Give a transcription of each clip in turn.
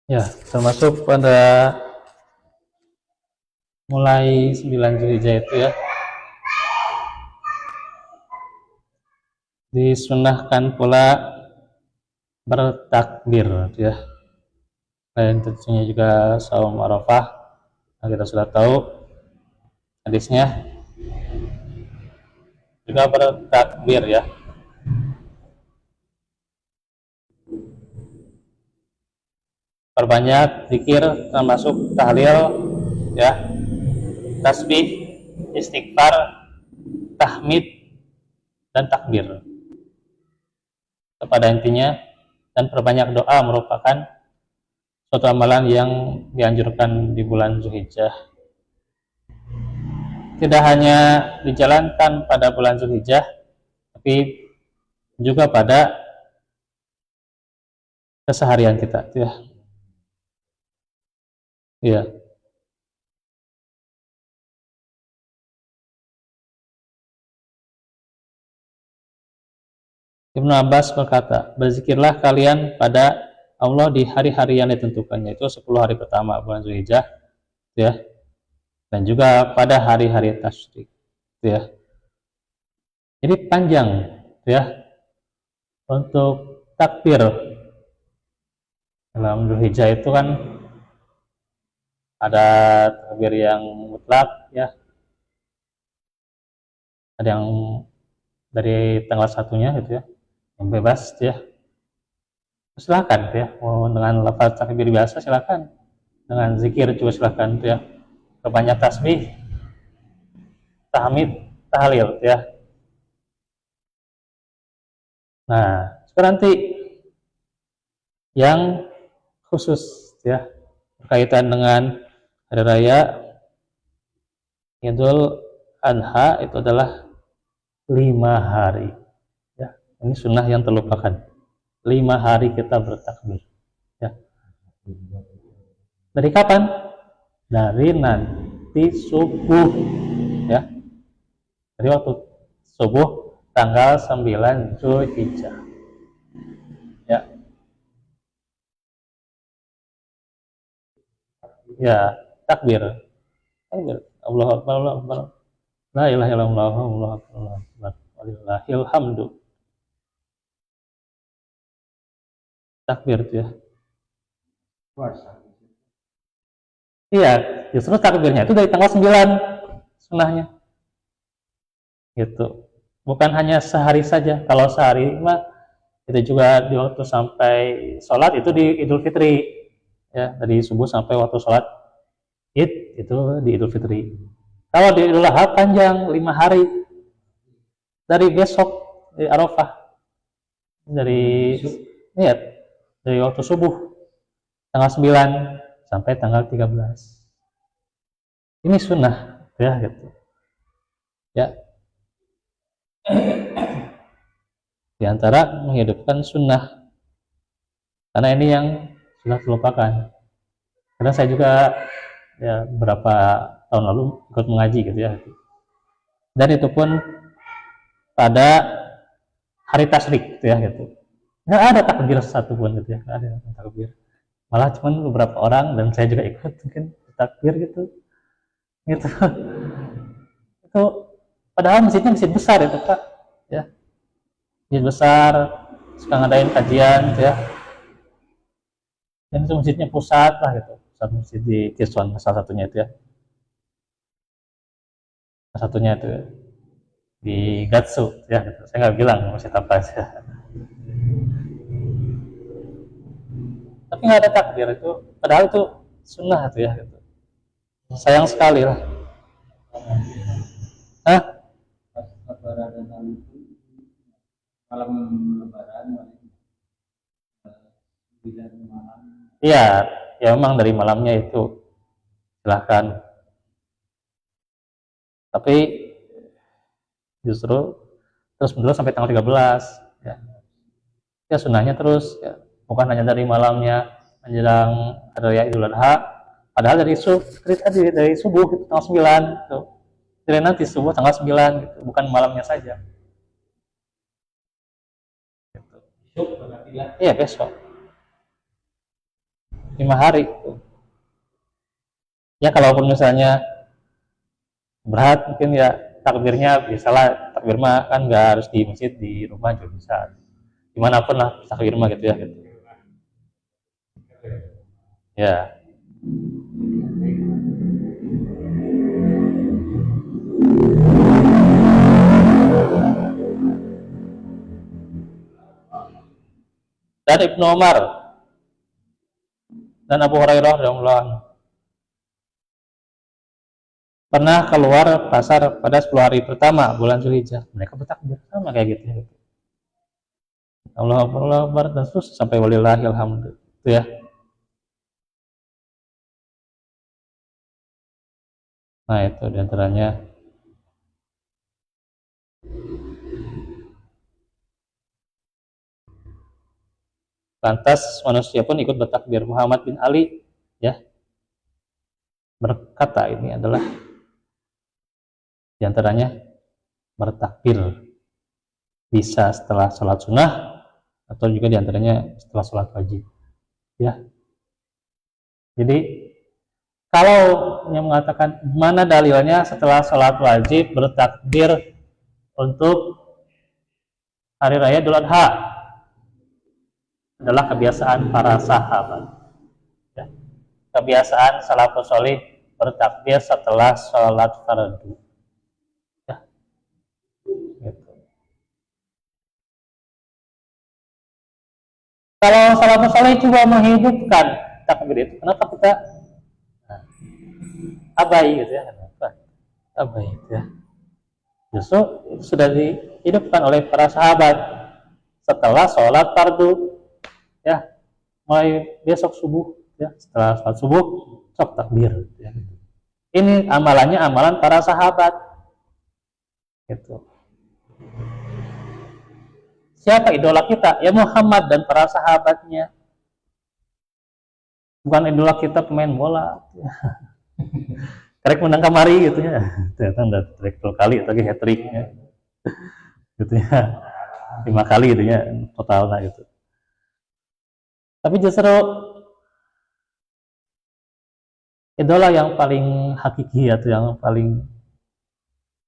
Ya, termasuk pada mulai 9 Zulhijjah itu ya, disunahkan pula bertakbir ya. Dan tentunya juga saum Arafah. Nah, kita sudah tahu hadisnya juga bertakbir ya. Perbanyak zikir termasuk tahlil ya, tasbih, istighfar, tahmid dan takbir. Pada intinya, dan perbanyak doa merupakan suatu amalan yang dianjurkan di bulan Zulhijjah. Tidak hanya dijalankan pada bulan Zulhijjah, tapi juga pada keseharian kita ya. Iya. Ibnu Abbas berkata, berzikirlah kalian pada Allah di hari-hari yang ditentukannya, itu 10 hari pertama bulan Zulhijjah ya, dan juga pada hari-hari tasyrik ya. Jadi panjang ya untuk takbir dalam Zulhijjah itu kan, ada takbir yang mutlak ya, ada yang dari tanggal satunya gitu ya, yang bebas ya. Silakan ya, mau dengan lafaz takbir biasa silakan, dengan zikir juga silakan ya. Perbanyak tasbih, tahmid, tahlil ya. Nah, sekarang nanti yang khusus ya, berkaitan dengan hari raya Idul Adha itu adalah 5 hari ya. Ini sunnah yang terlupakan. 5 hari kita bertakbir ya. Dari kapan? Dari nanti subuh ya. Dari waktu subuh tanggal 9 Zulhijjah ya. Ya, takbir. Takbir. Allahu Akbar, Allahu Akbar. La ilaha illallah, Allahu Akbar, Allahu Akbar. Walillahil hamdu. Takbir itu ya. Iya, justru takbirnya itu dari tanggal 9 sunahnya. Gitu. Bukan hanya sehari saja. Kalau sehari mah itu juga di waktu sampai sholat itu di Idul Fitri ya, dari subuh sampai waktu sholat Id itu di Idul Fitri. Kalau di Idul Adha panjang 5 hari, dari besok di Arafah, dari ya, dari waktu subuh tanggal 9 sampai tanggal 13. Ini sunnah ya gitu. Ya. Di antara menghidupkan sunnah. Karena ini yang sudah terlupakan. Karena saya juga ya beberapa tahun lalu ikut mengaji gitu ya. Dan itu pun pada hari tasyrik gitu ya gitu. Nggak ada takbir satupun gitu ya, nggak ada takbir. Malah cuman beberapa orang dan saya juga ikut mungkin takbir gitu. Gitu. Itu padahal masjidnya masjid besar itu Pak ya. Masjid besar, suka ngadain kajian gitu ya. Dan itu masjidnya pusat lah gitu. Pusat masjid di Kiswan salah satunya itu ya. Salah satunya itu di Gatsu ya gitu. Saya nggak bilang masjid apa aja. Tapi nggak ada takbir itu, padahal itu sunnah tuh ya gitu. Sayang sekali lah. Hah? Malam lebaran Iya, ya memang dari malamnya itu silahkan. Tapi justru terus menerus sampai tanggal 13 ya. Ya sunnahnya terus ya. Bukan hanya dari malamnya menjelang hari raya Idul Adha, padahal dari subuh gitu, tanggal 9 gitu. Jadi nanti subuh tanggal 9 gitu, bukan malamnya saja. Gitu. Iya besok. 5 hari. Ya kalaupun misalnya berat mungkin ya takbirnya bisalah, takbir mah kan nggak harus di masjid, di rumah juga bisa, dimanapun lah takbir mah gitu ya gitu. Ya. Dan Ibnu Umar dan Abu Hurairah radhiyallahu anhu pernah keluar pasar pada 10 hari pertama bulan Zulhijjah. Mereka bertakbir sama kayak gitu. Allah Akbar dan terus sampai walillahil hamd. Itu ya. Nah, itu diantaranya. Lantas manusia pun ikut bertakbir. Muhammad bin Ali ya berkata ini adalah diantaranya bertakbir bisa setelah sholat sunnah atau juga diantaranya setelah sholat wajib ya. Jadi kalau yang mengatakan mana dalilnya setelah sholat wajib bertakbir untuk hari raya Idul Adha, adalah kebiasaan para sahabat ya. Kebiasaan salafus sholih bertakbir setelah sholat fardu ya. Gitu. Kalau salafus sholih coba menghidupkan takbir itu, kenapa kita abai gitu ya? Kenapa abai gitu ya? Justru itu sudah dihidupkan oleh para sahabat setelah sholat fardu ya, mulai besok subuh ya, setelah sholat subuh sok takbir ya. Ini amalannya amalan para sahabat gitu. Siapa idola kita? Ya Muhammad dan para sahabatnya. Bukan idola kita pemain bola. Karek menang kamari gitu ya. Ternyata udah triple kali lagi hat-trick ya. Gitu ya. 5 kali gitu ya totalnya gitu. Tapi justru idola yang paling hakiki atau yang paling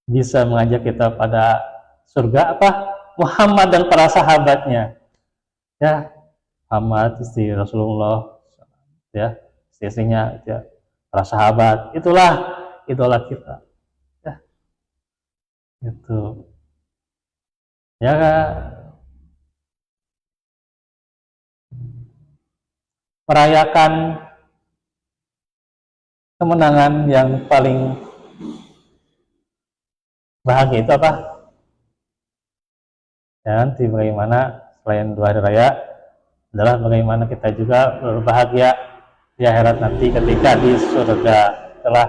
bisa mengajak kita pada surga apa? Muhammad dan para sahabatnya ya. Muhammad istri Rasulullah ya, istrinya ya, para sahabat, itulah idola kita ya. Gitu ya. Merayakan kemenangan yang paling bahagia itu apa? Ya, nanti bagaimana selain 2 hari raya adalah bagaimana kita juga berbahagia di akhirat nanti ketika di surga, itulah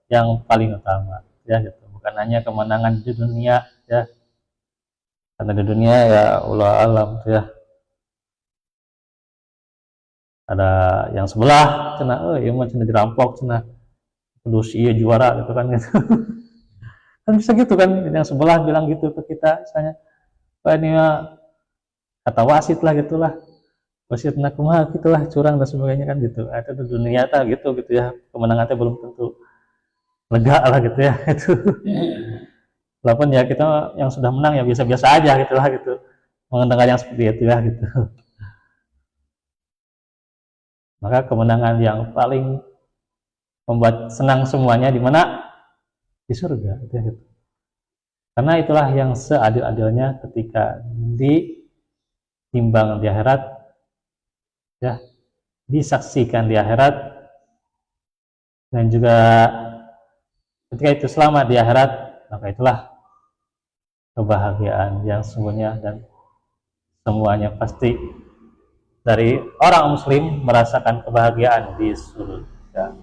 yang paling utama ya gitu. Bukan hanya kemenangan di dunia ya, karena di dunia ya Allah alam ya ada yang sebelah cina ya mah cina dirampok cina terus iya juara gitu kan gitu. Kan bisa gitu kan, yang sebelah bilang gitu ke kita misalnya, wah ini kata wasit lah gitulah, wasit nak kumaha gitulah curang dan sebagainya kan gitu. Ada di dunia ta gitu ya, kemenangannya belum tentu lega lah gitu ya itu. Walaupun ya kita yang sudah menang ya biasa-biasa aja gitulah gitu, mengendengar yang seperti itu ya gitu. Maka kemenangan yang paling membuat senang semuanya di mana? Di surga gitu. Karena itulah yang seadil-adilnya ketika ditimbang di akhirat ya, disaksikan di akhirat, dan juga ketika itu selama di akhirat, maka itulah kebahagiaan yang sesungguhnya, dan semuanya pasti dari orang muslim merasakan kebahagiaan di surga.